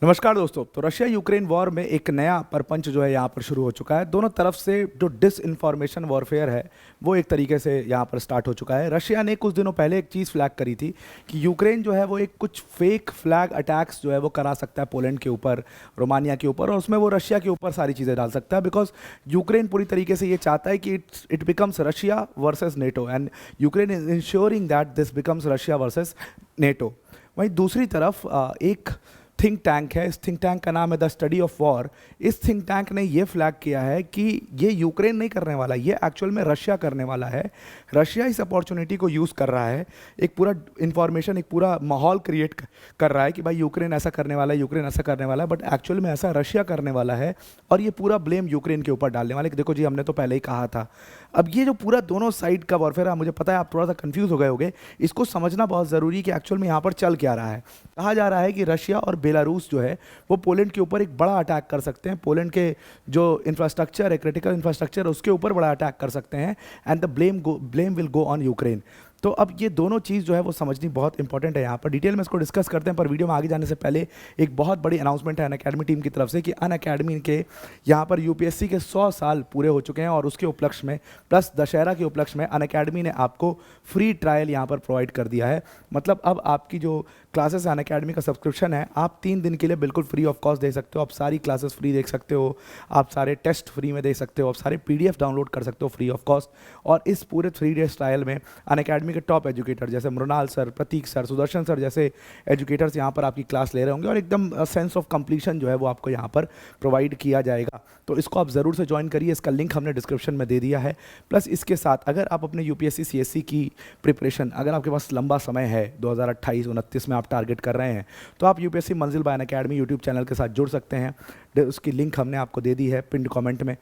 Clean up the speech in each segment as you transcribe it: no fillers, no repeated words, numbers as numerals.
नमस्कार दोस्तों। तो रशिया यूक्रेन वॉर में एक नया परपंच जो है यहाँ पर शुरू हो चुका है। दोनों तरफ से जो डिस इन्फॉर्मेशन वॉरफेयर है वो एक तरीके से यहाँ पर स्टार्ट हो चुका है। रशिया ने कुछ दिनों पहले एक चीज़ फ्लैग करी थी कि यूक्रेन जो है वो एक कुछ फेक फ्लैग अटैक्स जो है वो करा सकता है पोलैंड के ऊपर, रोमानिया के ऊपर, और उसमें वो रशिया के ऊपर सारी चीज़ें डाल सकता है। बिकॉज यूक्रेन पूरी तरीके से ये चाहता है कि it becomes Russia versus NATO, and Ukraine is ensuring that this becomes Russia versus NATO. वहीं दूसरी तरफ एक थिंक टैंक है। इस थिंक टैंक का नाम है द स्टडी ऑफ वॉर। इस थिंक टैंक ने ये फ्लैग किया है कि ये यूक्रेन नहीं करने वाला, ये एक्चुअल में रशिया करने वाला है। रशिया इस अपॉर्चुनिटी को यूज़ कर रहा है, एक पूरा इंफॉर्मेशन, एक पूरा माहौल क्रिएट कर रहा है कि भाई यूक्रेन ऐसा करने वाला है, यूक्रेन ऐसा करने वाला है, बट एक्चुअल में ऐसा रशिया करने वाला है और ये पूरा ब्लेम यूक्रेन के ऊपर डालने वाले कि देखो जी हमने तो पहले ही कहा था। अब ये जो पूरा दोनों साइड का वॉरफेयर है, मुझे पता है आप थोड़ा सा कंफ्यूज हो गए होंगे, इसको समझना बहुत ज़रूरी है कि एक्चुअल में यहाँ पर चल क्या रहा है। कहा जा रहा है कि रशिया और बेलारूस जो है वो पोलैंड के ऊपर एक बड़ा अटैक कर सकते हैं। पोलैंड के जो इंफ्रास्ट्रक्चर है, क्रिटिकल इंफ्रास्ट्रक्चर, उसके ऊपर बड़ा अटैक कर सकते हैं, and the blame will go on Ukraine. तो अब ये दोनों चीज़ जो है वो समझनी बहुत इंपॉर्टेंट है। यहाँ पर डिटेल में इसको डिस्कस करते हैं, पर वीडियो में आगे जाने से पहले एक बहुत बड़ी अनाउंसमेंट है अनअकैडमी टीम की तरफ से कि अनअकैडमी के यहाँ पर यूपीएससी के 100 साल पूरे हो चुके हैं, और उसके उपलक्ष्य में प्लस दशहरा के उपलक्ष्य में अनअकैडमी ने आपको फ्री ट्रायल यहाँ पर प्रोवाइड कर दिया है। मतलब अब आपकी जो क्लासेस है, अनअकैडमी का सब्सक्रिप्शन है, आप 3 दिन के लिए बिल्कुल फ्री ऑफ कॉस्ट दे सकते हो। आप सारी क्लासेस फ्री देख सकते हो, आप सारे टेस्ट फ्री में दे सकते हो, आप सारे पीडीएफ डाउनलोड कर सकते हो फ्री ऑफ कॉस्ट। और इस पूरे 3 डेज ट्रायल में अनअकैडमी के टॉप एजुकेटर जैसे मृणाल सर, प्रतीक सर, सुदर्शन सर जैसे एजुकेटर्स यहाँ पर आपकी क्लास ले रहे होंगे, और एकदम सेंस ऑफ कंप्लीशन जो है वो आपको यहाँ पर प्रोवाइड किया जाएगा। तो इसको आप ज़रूर से ज्वाइन करिए, इसका लिंक हमने डिस्क्रिप्शन में दे दिया है। प्लस इसके साथ अगर आप अपने यूपीएससी सीएससी की प्रिपरेशन, अगर आपके पास लंबा समय है, 2028-29 में आप टारगेट कर रहे हैं, तो आप यूपीएससी मंजिल बाय अनअकैडमी यूट्यूब चैनल के साथ जुड़ सकते हैं। उसकी लिंक हमने आपको दे दी है पिंड कमेंट में,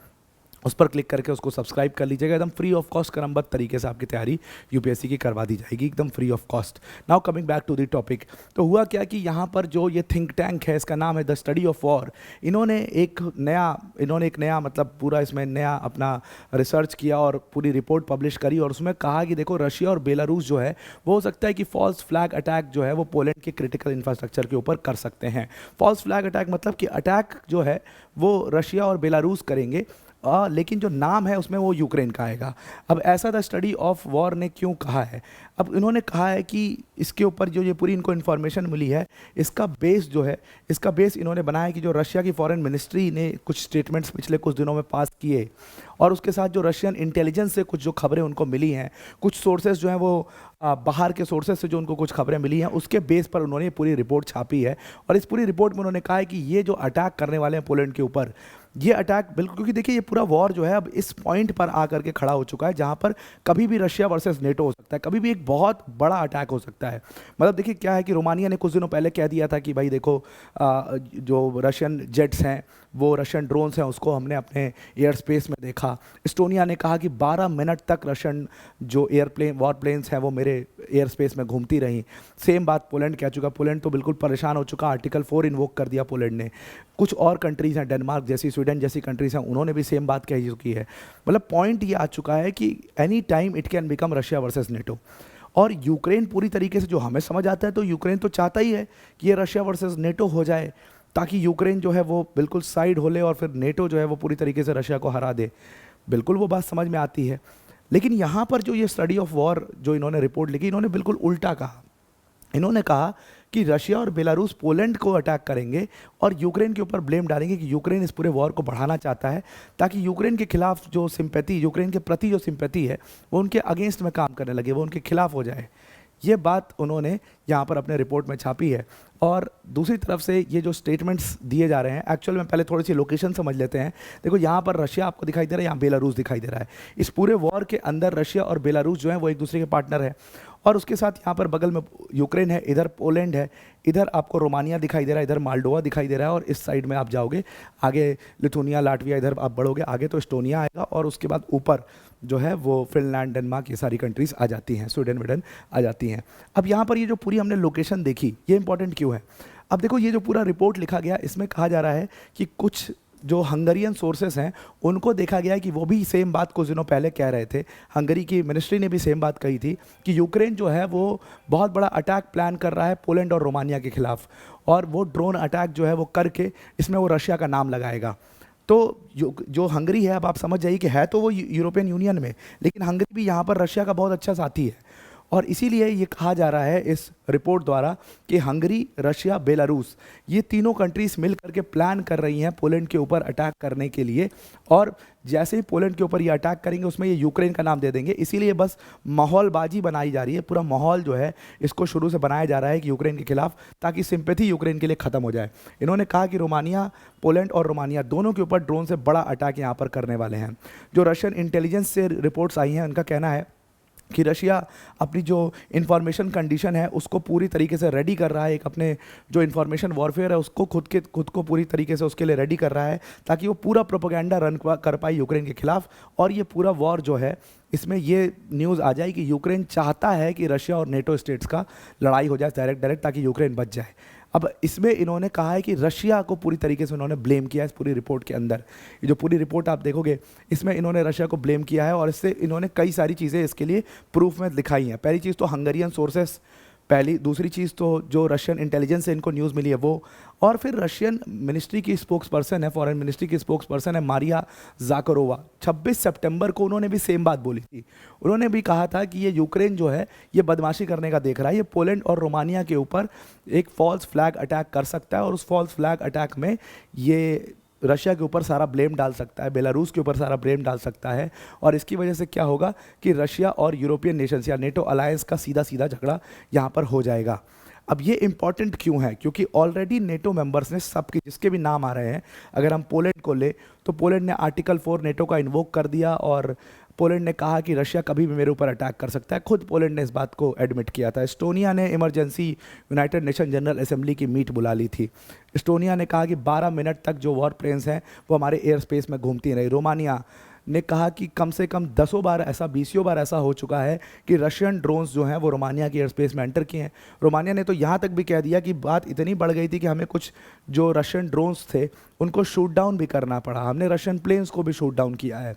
उस पर क्लिक करके उसको सब्सक्राइब कर लीजिएगा। एकदम फ्री ऑफ कॉस्ट क्रमबद्ध तरीके से आपकी तैयारी यूपीएससी की करवा दी जाएगी, एकदम free of cost. Now coming back to the topic, तो हुआ क्या कि यहाँ पर जो ये थिंक टैंक है, इसका नाम है द स्टडी ऑफ वॉर। इन्होंने एक नया मतलब पूरा इसमें नया अपना रिसर्च किया और पूरी रिपोर्ट पब्लिश करी, और उसमें कहा कि देखो रशिया और बेलारूस जो है वो हो सकता है कि फॉल्स फ्लैग अटैक जो है वो पोलैंड के क्रिटिकल इंफ्रास्ट्रक्चर के ऊपर कर सकते हैं। फॉल्स फ्लैग अटैक मतलब कि अटैक जो है वो रशिया और बेलारूस करेंगे, लेकिन जो नाम है उसमें वो यूक्रेन का आएगा। अब ऐसा द स्टडी ऑफ वॉर ने क्यों कहा है? अब इन्होंने कहा है कि इसके ऊपर जो ये पूरी इनको इन्फॉर्मेशन मिली है, इसका बेस जो है, इसका बेस इन्होंने बनाया है कि जो रशिया की फॉरेन मिनिस्ट्री ने कुछ स्टेटमेंट्स पिछले कुछ दिनों में पास किए, और उसके साथ जो रशियन इंटेलिजेंस से कुछ जो खबरें उनको मिली हैं, कुछ सोर्सेज जो हैं वो बाहर के सोर्सेज से जो उनको कुछ खबरें मिली हैं, उसके बेस पर उन्होंने पूरी रिपोर्ट छापी है। और इस पूरी रिपोर्ट में उन्होंने कहा है कि ये जो अटैक करने वाले हैं पोलैंड के ऊपर, ये अटैक बिल्कुल, क्योंकि देखिए ये पूरा वॉर जो है अब इस पॉइंट पर आकर के खड़ा हो चुका है जहां पर कभी भी रशिया वर्सेस नेटो हो सकता है, कभी भी एक बहुत बड़ा अटैक हो सकता है। मतलब देखिए क्या है कि रोमानिया ने कुछ दिनों पहले कह दिया था कि भाई देखो जो रशियन जेट्स हैं, वो रशियन ड्रोन्स हैं, उसको हमने अपने एयर स्पेस में देखा। एस्टोनिया ने कहा कि 12 मिनट तक रशियन जो एयरप्लेन वॉर प्लेन्स हैं वो मेरे एयर स्पेस में घूमती रहीं। सेम बात पोलैंड कह चुका। पोलैंड तो बिल्कुल परेशान हो चुका, आर्टिकल 4 इन्वोक कर दिया पोलैंड ने। कुछ और कंट्रीज़ हैं, डेनमार्क जैसी, स्वीडन जैसी कंट्रीज़ हैं, उन्होंने भी सेम बात कह चुकी है। मतलब पॉइंट ये आ चुका है कि any time it can become Russia versus NATO. और यूक्रेन पूरी तरीके से, जो हमें समझ आता है, तो यूक्रेन तो चाहता ही है कि ये रशिया वर्सेस नेटो हो जाए, ताकि यूक्रेन जो है वो बिल्कुल साइड हो ले और फिर नेटो जो है वो पूरी तरीके से रशिया को हरा दे। बिल्कुल वो बात समझ में आती है। लेकिन यहाँ पर जो ये स्टडी ऑफ वॉर जो इन्होंने रिपोर्ट लिखी, इन्होंने बिल्कुल उल्टा कहा। इन्होंने कहा कि रशिया और बेलारूस पोलैंड को अटैक करेंगे और यूक्रेन के ऊपर ब्लेम डालेंगे कि यूक्रेन इस पूरे वॉर को बढ़ाना चाहता है, ताकि यूक्रेन के खिलाफ जो सिंपैथी, यूक्रेन के प्रति जो सिंपैथी है, वो उनके अगेंस्ट में काम करने लगे, वो उनके खिलाफ हो जाए। ये बात उन्होंने यहाँ पर अपने रिपोर्ट में छापी है। और दूसरी तरफ से ये जो स्टेटमेंट्स दिए जा रहे हैं, एक्चुअल में पहले थोड़ी सी लोकेशन समझ लेते हैं। देखो यहाँ पर रशिया आपको दिखाई दे रहा है, यहाँ बेलारूस दिखाई दे रहा है। इस पूरे वॉर के अंदर रशिया और बेलारूस जो है वो एक दूसरे के पार्टनर है, और उसके साथ यहाँ पर बगल में यूक्रेन है, इधर पोलैंड है, इधर आपको रोमानिया दिखाई दे रहा है, इधर माल्डोवा दिखाई दे रहा है, और इस साइड में आप जाओगे आगे लिथुनिया, लाटविया, इधर आप बढ़ोगे आगे तो एस्टोनिया आएगा, और उसके बाद ऊपर जो है वो फिनलैंड, डेनमार्क, ये सारी कंट्रीज़ आ जाती हैं, स्वीडन विडन आ जाती हैं। अब यहाँ पर ये जो पूरी हमने लोकेशन देखी, ये इंपॉर्टेंट क्यों है? अब देखो ये जो पूरा रिपोर्ट लिखा गया, इसमें कहा जा रहा है कि कुछ जो हंगरियन सोर्सेस हैं उनको देखा गया है कि वो भी सेम बात कुछ दिनों पहले कह रहे थे। हंगरी की मिनिस्ट्री ने भी सेम बात कही थी कि यूक्रेन जो है वो बहुत बड़ा अटैक प्लान कर रहा है पोलैंड और रोमानिया के खिलाफ। और वो ड्रोन अटैक जो है वो करके इसमें वो रशिया का नाम लगाएगा। तो जो हंगरी है, अब आप समझ जाइए कि है तो वो यूरोपियन यूनियन में, लेकिन हंगरी भी यहाँ पर रशिया का बहुत अच्छा साथी है। और इसीलिए ये कहा जा रहा है इस रिपोर्ट द्वारा कि हंगरी, रशिया, बेलारूस, ये तीनों कंट्रीज मिल करके प्लान कर रही हैं पोलैंड के ऊपर अटैक करने के लिए। और जैसे ही पोलैंड के ऊपर ये अटैक करेंगे उसमें ये यूक्रेन का नाम दे देंगे। इसीलिए बस माहौलबाजी बनाई जा रही है, पूरा माहौल जो है इसको शुरू से बनाया जा रहा है कि यूक्रेन के खिलाफ, ताकि सिंपैथी यूक्रेन के लिए खत्म हो जाए। इन्होंने कहा कि रोमानिया, पोलैंड और रोमानिया दोनों के ऊपर ड्रोन से बड़ा अटैक यहाँ पर करने वाले हैं। जो रशियन इंटेलिजेंस से रिपोर्ट्स आई हैं उनका कहना है कि रशिया अपनी जो इंफॉर्मेशन कंडीशन है उसको पूरी तरीके से रेडी कर रहा है, एक अपने जो इंफॉर्मेशन वॉरफेयर है उसको खुद को पूरी तरीके से उसके लिए रेडी कर रहा है, ताकि वो पूरा प्रोपेगेंडा रन कर पाए यूक्रेन के खिलाफ। और ये पूरा वॉर जो है इसमें ये न्यूज़ आ जाए कि यूक्रेन चाहता है कि रशिया और नेटो स्टेट्स का लड़ाई हो जाए डायरेक्ट, ताकि यूक्रेन बच जाए। अब इसमें इन्होंने कहा है कि रशिया को पूरी तरीके से उन्होंने ब्लेम किया है इस पूरी रिपोर्ट के अंदर। ये जो पूरी रिपोर्ट आप देखोगे इसमें इन्होंने रशिया को ब्लेम किया है, और इससे इन्होंने कई सारी चीज़ें इसके लिए प्रूफ में दिखाई हैं। पहली चीज़ तो हंगरियन सोर्सेस, पहली, दूसरी चीज़ तो जो रशियन इंटेलिजेंस से इनको न्यूज़ मिली है वो, और फिर रशियन मिनिस्ट्री की स्पोक्स पर्सन है, फॉरेन मिनिस्ट्री की स्पोक्स पर्सन है मारिया जाकरोवा। 26 सितंबर को उन्होंने भी सेम बात बोली थी। उन्होंने भी कहा था कि ये यूक्रेन जो है ये बदमाशी करने का देख रहा है, ये पोलैंड और रोमानिया के ऊपर एक फॉल्स फ्लैग अटैक कर सकता है, और उस फॉल्स फ्लैग अटैक में ये रशिया के ऊपर सारा ब्लेम डाल सकता है, बेलारूस के ऊपर सारा ब्लेम डाल सकता है। और इसकी वजह से क्या होगा कि रशिया और यूरोपियन नेशंस या नेटो अलायंस का सीधा सीधा झगड़ा यहाँ पर हो जाएगा। अब ये इंपॉर्टेंट क्यों है? क्योंकि ऑलरेडी नेटो मेंबर्स ने सबके जिसके भी नाम आ रहे हैं, अगर हम पोलैंड को ले तो पोलैंड ने आर्टिकल 4 नेटो का इन्वोक कर दिया, और पोलैंड ने कहा कि रशिया कभी भी मेरे ऊपर अटैक कर सकता है। खुद पोलैंड ने इस बात को एडमिट किया था। एस्टोनिया ने emergency United nation general assembly की मीट बुला ली थी। एस्टोनिया ने कहा कि 12 मिनट तक जो वॉर प्लेन्स हैं वो हमारे एयर स्पेस में घूमती रही। रोमानिया ने कहा कि कम से कम 10 बार ऐसा, 20 बार ऐसा हो चुका है कि रशियन ड्रोन्स जो हैं वो रोमानिया की एयर स्पेस में एंटर किए हैं। रोमानिया ने तो यहाँ तक भी कह दिया कि बात इतनी बढ़ गई थी कि हमें कुछ जो रशियन ड्रोन्स थे उनको शूट डाउन भी करना पड़ा, हमने रशियन प्लेन्स को भी शूट डाउन किया है,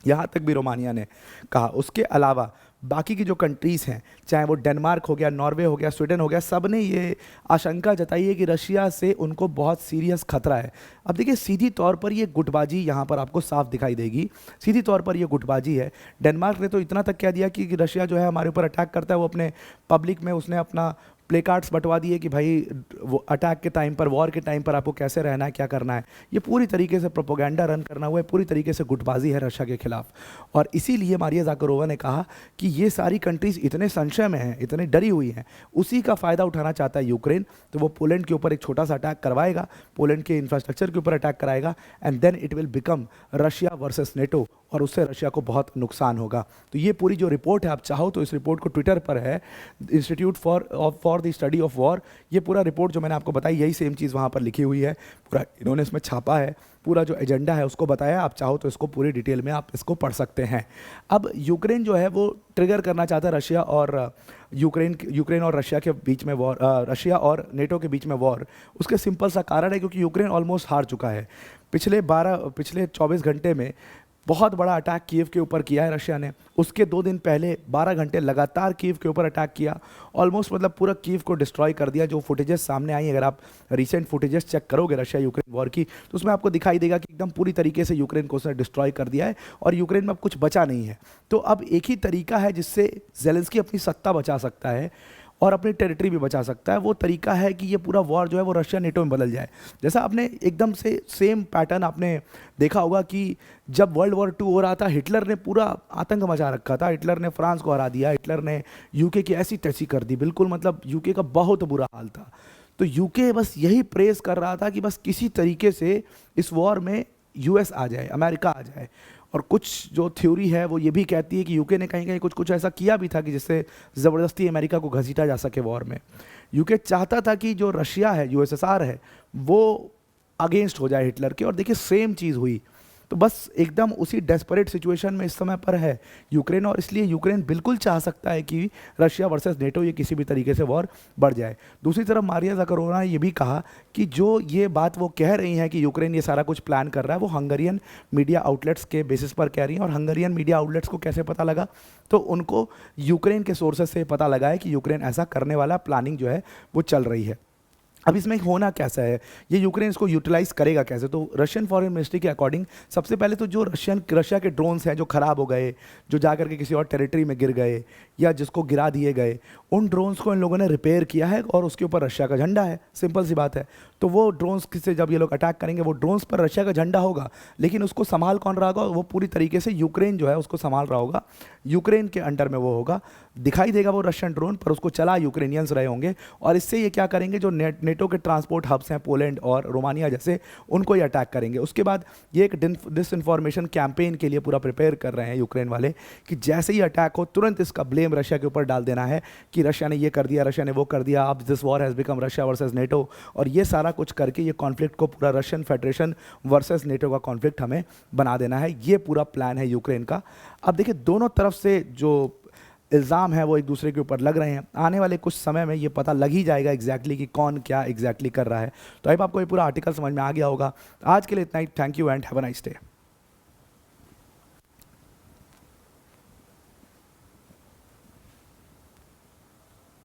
यहाँ तक भी रोमानिया ने कहा। उसके अलावा बाकी की जो कंट्रीज़ हैं, चाहे वो डेनमार्क हो गया, नॉर्वे हो गया, स्वीडन हो गया, सब ने ये आशंका जताई है कि रशिया से उनको बहुत सीरियस खतरा है। अब देखिए सीधी तौर पर ये गुटबाजी यहाँ पर आपको साफ दिखाई देगी, सीधी तौर पर ये गुटबाजी है। डेनमार्क ने तो इतना तक कह दिया कि रशिया जो है हमारे ऊपर अटैक करता है, वो अपने पब्लिक में उसने अपना प्ले कार्ड्स बंटवा दिए कि भाई वो अटैक के टाइम पर, वॉर के टाइम पर आपको कैसे रहना है, क्या करना है। ये पूरी तरीके से प्रोपोगेंडा रन करना हुआ है, पूरी तरीके से गुटबाजी है रशिया के खिलाफ। और इसीलिए मारिया जाकरोवा ने कहा कि ये सारी कंट्रीज़ इतने संशय में हैं, इतने डरी हुई हैं, उसी का फ़ायदा उठाना चाहता है यूक्रेन। तो वो पोलैंड के ऊपर एक छोटा सा अटैक करवाएगा, पोलैंड के इंफ्रास्ट्रक्चर के ऊपर अटैक कराएगा, and then it will become Russia versus NATO, और उससे रशिया को बहुत नुकसान होगा। तो ये पूरी जो रिपोर्ट है, आप चाहो तो इस रिपोर्ट को ट्विटर पर है, institute for the study of war, ये पूरा रिपोर्ट जो मैंने आपको बताई यही सेम चीज़ वहाँ पर लिखी हुई है, पूरा इन्होंने इसमें छापा है, पूरा जो एजेंडा है उसको बताया। आप चाहो तो इसको पूरी डिटेल में आप इसको पढ़ सकते हैं। अब यूक्रेन जो है वो ट्रिगर करना चाहता है रशिया और यूक्रेन और रशिया के बीच में वॉर, रशिया और नेटो के बीच में वॉर। उसके सिंपल सा कारण है क्योंकि यूक्रेन ऑलमोस्ट हार चुका है। पिछले 24 घंटे में बहुत बड़ा अटैक कीव के ऊपर किया है रशिया ने। उसके 2 दिन पहले 12 घंटे लगातार कीव के ऊपर अटैक किया, ऑलमोस्ट मतलब पूरा कीव को डिस्ट्रॉय कर दिया। जो फुटेजेस सामने आई, अगर आप रिसेंट फुटेजेस चेक करोगे रशिया यूक्रेन वॉर की, तो उसमें आपको दिखाई देगा कि एकदम पूरी तरीके से यूक्रेन को उसने डिस्ट्रॉय कर दिया है और यूक्रेन में अब कुछ बचा नहीं है। तो अब एक ही तरीका है जिससे ज़ेलेंस्की अपनी सत्ता बचा सकता है और अपनी टेरिटरी भी बचा सकता है, वो तरीका है कि ये पूरा वॉर जो है वो रशिया नेटो में बदल जाए। जैसा आपने एकदम से सेम पैटर्न आपने देखा होगा कि जब वर्ल्ड वॉर 2 हो रहा था, हिटलर ने पूरा आतंक मचा रखा था, हिटलर ने फ्रांस को हरा दिया, हिटलर ने यूके की ऐसी तैसी कर दी, बिल्कुल मतलब यूके का बहुत बुरा हाल था। तो यूके बस यही प्रेस कर रहा था कि बस किसी तरीके से इस वॉर में यूएस आ जाए, अमेरिका आ जाए। और कुछ जो थ्योरी है वो ये भी कहती है कि यूके ने कहीं कहीं कुछ कुछ ऐसा किया भी था कि जिससे ज़बरदस्ती अमेरिका को घसीटा जा सके वॉर में। यूके चाहता था कि जो रशिया है, यूएसएसआर है, वो अगेंस्ट हो जाए हिटलर के, और देखिए सेम चीज़ हुई। तो बस एकदम उसी डेस्परेट सिचुएशन में इस समय पर है यूक्रेन, और इसलिए यूक्रेन बिल्कुल चाह सकता है कि रशिया वर्सेस नेटो ये किसी भी तरीके से वॉर बढ़ जाए। दूसरी तरफ मारिया ज़ाकरोवा ने ये भी कहा कि जो ये बात वो कह रही हैं कि यूक्रेन ये सारा कुछ प्लान कर रहा है, वो हंगरियन मीडिया आउटलेट्स के बेसिस पर कह रही हैं। और हंगरियन मीडिया आउटलेट्स को कैसे पता लगा? तो उनको यूक्रेन के सोर्सेज से पता लगा है कि यूक्रेन ऐसा करने वाला प्लानिंग जो है वो चल रही है। अब इसमें होना कैसा है, ये यूक्रेन इसको यूटिलाइज करेगा कैसे? तो रशियन फॉरेन मिनिस्ट्री के अकॉर्डिंग सबसे पहले तो जो रशिया के ड्रोन्स हैं जो ख़राब हो गए, जो जा करके किसी और टेरिटरी में गिर गए या जिसको गिरा दिए गए, उन ड्रोन्स को इन लोगों ने रिपेयर किया है और उसके ऊपर रशिया का झंडा है। सिंपल सी बात है। तो वो ड्रोन्स से जब ये लोग अटैक करेंगे, वो ड्रोन्स पर रशिया का झंडा होगा, लेकिन उसको संभाल कौन रहा होगा? वो पूरी तरीके से यूक्रेन जो है उसको संभाल रहा होगा, यूक्रेन के अंडर में वो होगा। दिखाई देगा वो रशियन ड्रोन, पर उसको चला यूक्रेनियंस रहे होंगे। और इससे ये क्या करेंगे, जो नेटो के ट्रांसपोर्ट हब्स हैं पोलैंड और रोमानिया जैसे, उनको ये अटैक करेंगे। उसके बाद ये एक डिसइंफॉर्मेशन कैंपेन के लिए पूरा प्रिपेयर कर रहे हैं यूक्रेन वाले कि जैसे ही अटैक हो तुरंत इसका ब्लेम रशिया के ऊपर डाल देना है कि रशिया ने ये कर दिया, रशिया ने वो कर दिया, अब this war has become Russia versus NATO. और ये सारा कुछ करके ये कॉन्फ्लिक्ट को पूरा रशियन फेडरेशन वर्सेस नेटो का कॉन्फ्लिक्ट हमें बना देना है। ये पूरा प्लान है यूक्रेन का। अब देखिए, दोनों तरफ से जो इल्ज़ाम है वो एक दूसरे के ऊपर लग रहे हैं। आने वाले कुछ समय में ये पता लग ही जाएगा एग्जैक्टली कि कौन क्या एग्जैक्टली कर रहा है। तो अब आपको ये पूरा आर्टिकल समझ में आ गया होगा। आज के लिए इतना ही। Thank you and have a nice day.